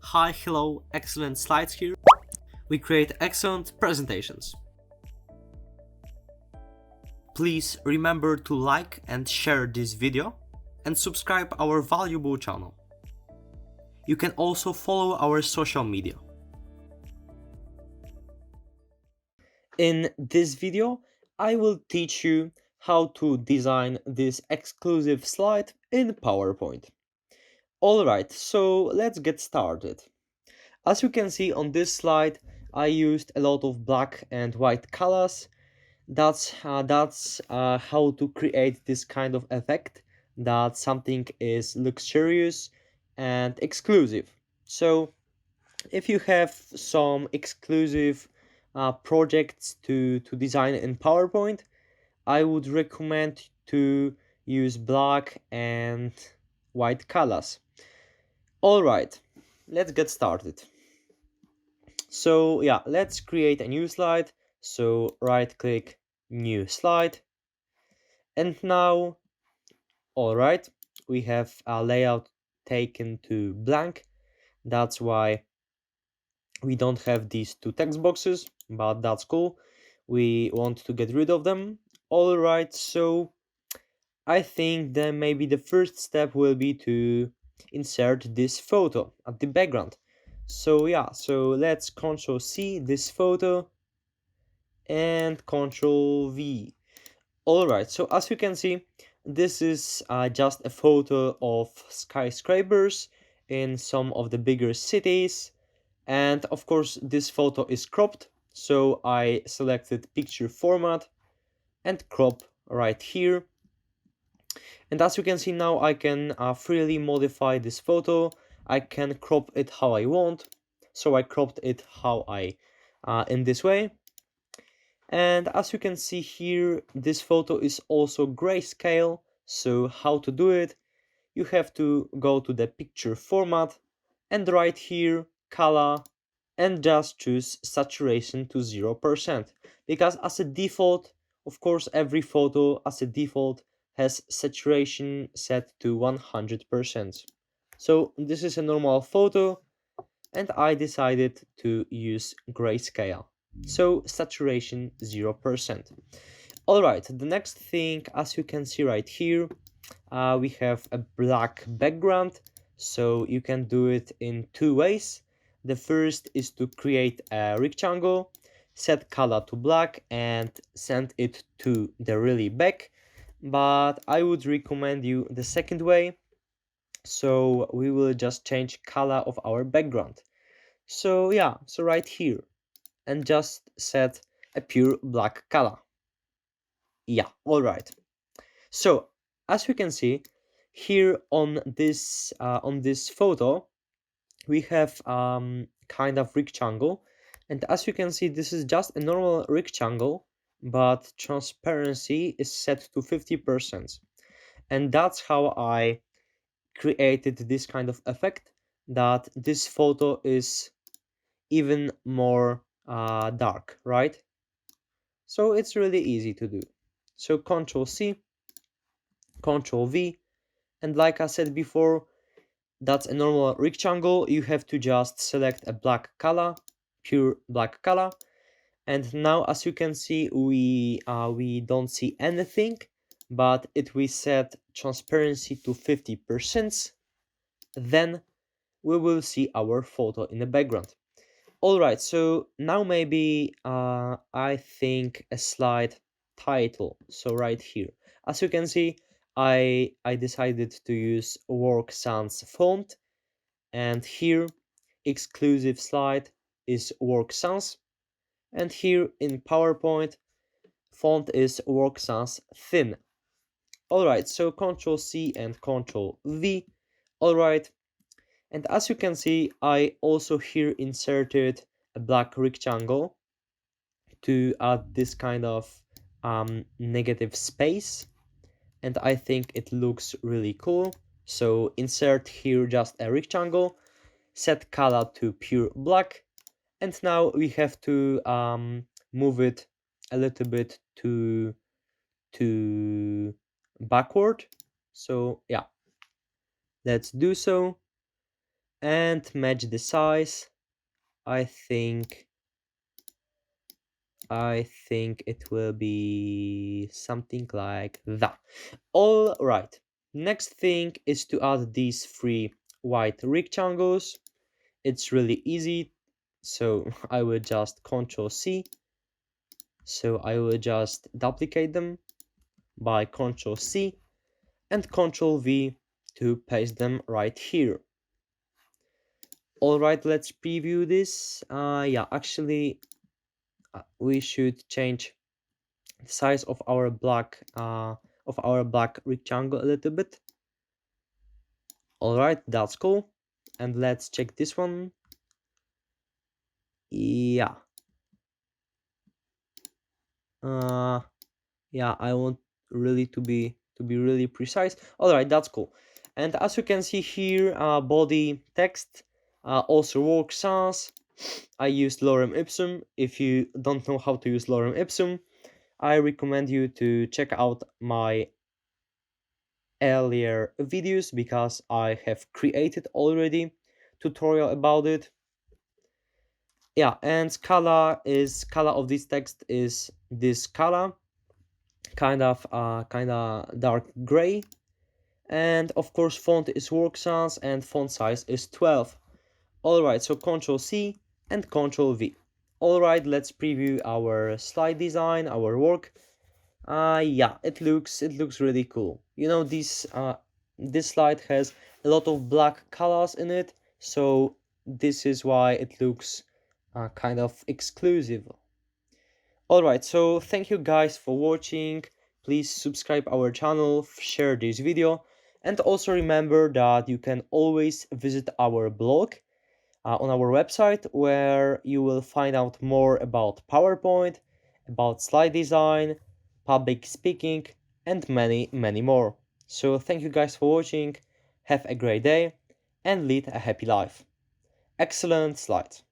Hi, hello, excellent slides here. We create excellent presentations. Please remember to like and share this video and subscribe our valuable channel. You can also follow our social media. In this video, I will teach you how to design this exclusive slide in PowerPoint. Alright, so let's get started. As you can see on this slide, I used a lot of black and white colors. That's how to create this kind of effect that something is luxurious and exclusive. So if you have some exclusive projects to design in PowerPoint, I would recommend to use black and white colors. Alright, let's get started. So yeah, let's create a new slide. So right click, new slide. And now, alright, we have a layout taken to blank. That's why we don't have these two text boxes, but that's cool. We want to get rid of them. Alright, so I think then maybe the first step will be to insert this photo at the background. So yeah, so let's Ctrl C this photo and Ctrl V. Alright, so as you can see, this is just a photo of skyscrapers in some of the bigger cities. And of course, this photo is cropped. So I selected picture format and crop right here. And as you can see now, I can freely modify this photo. I can crop it how I want. So I cropped it how in this way. And as you can see here, this photo is also grayscale. So how to do it? You have to go to the picture format and right here, color, and just choose saturation to 0%. Because as a default, of course, every photo as a default has saturation set to 100%. So this is a normal photo and I decided to use grayscale. So saturation 0%. Alright, the next thing, as you can see right here, we have a black background. So you can do it in two ways. The first is to create a rectangle, set color to black and send it to the really back. But I would recommend you the second way. So we will just change color of our background. So yeah, so right here, and just set a pure black color. Yeah, all right. So as you can see here on this photo, we have kind of rectangle, and as you can see, this is just a normal rectangle, but transparency is set to 50%, and that's how I created this kind of effect that this photo is even more dark, right? So it's really easy to do. So Ctrl C, Ctrl V, and like I said before, that's a normal rectangle. You have to just select a black color, pure black color. And now, as you can see, we don't see anything, but if we set transparency to 50%, then we will see our photo in the background. Alright, so now maybe I think a slide title. So right here, as you can see, I decided to use Work Sans font, and here exclusive slide is Work Sans, and here in PowerPoint font is Work Sans thin. Alright, so Ctrl C and Ctrl V. Alright, and as you can see, I also here inserted a black rectangle to add this kind of negative space, and I think it looks really cool. So insert here just a rectangle, set color to pure black, and now we have to move it a little bit to backward. So yeah, let's do so. and match the size. I think it will be something like that. All right. Next thing is to add these three white rectangles. It's really easy. So I will just Ctrl C. So I will just duplicate them by Ctrl C and Ctrl V to paste them right here. All right, let's preview this. Yeah, actually, we should change the size of our black rectangle a little bit. All right, that's cool. And let's check this one. Yeah. Yeah, I want really to be really precise. All right, that's cool. And as you can see here, body text also works sans. I used lorem ipsum. If you don't know how to use lorem ipsum, I recommend you to check out my earlier videos because I have created already tutorial about it. Yeah, and color of this text is this color, kind of dark gray. And of course font is work sans and font size is 12. All right, so Ctrl C and Ctrl V. All right, let's preview our slide design, our work. Yeah, it looks really cool. You know, this slide has a lot of black colors in it, so this is why it looks kind of exclusive. Alright, so thank you guys for watching. Please subscribe our channel, share this video, and also remember that you can always visit our blog on our website, where you will find out more about PowerPoint, about slide design, public speaking, and many more. So thank you guys for watching, have a great day, and lead a happy life. Excellent slides.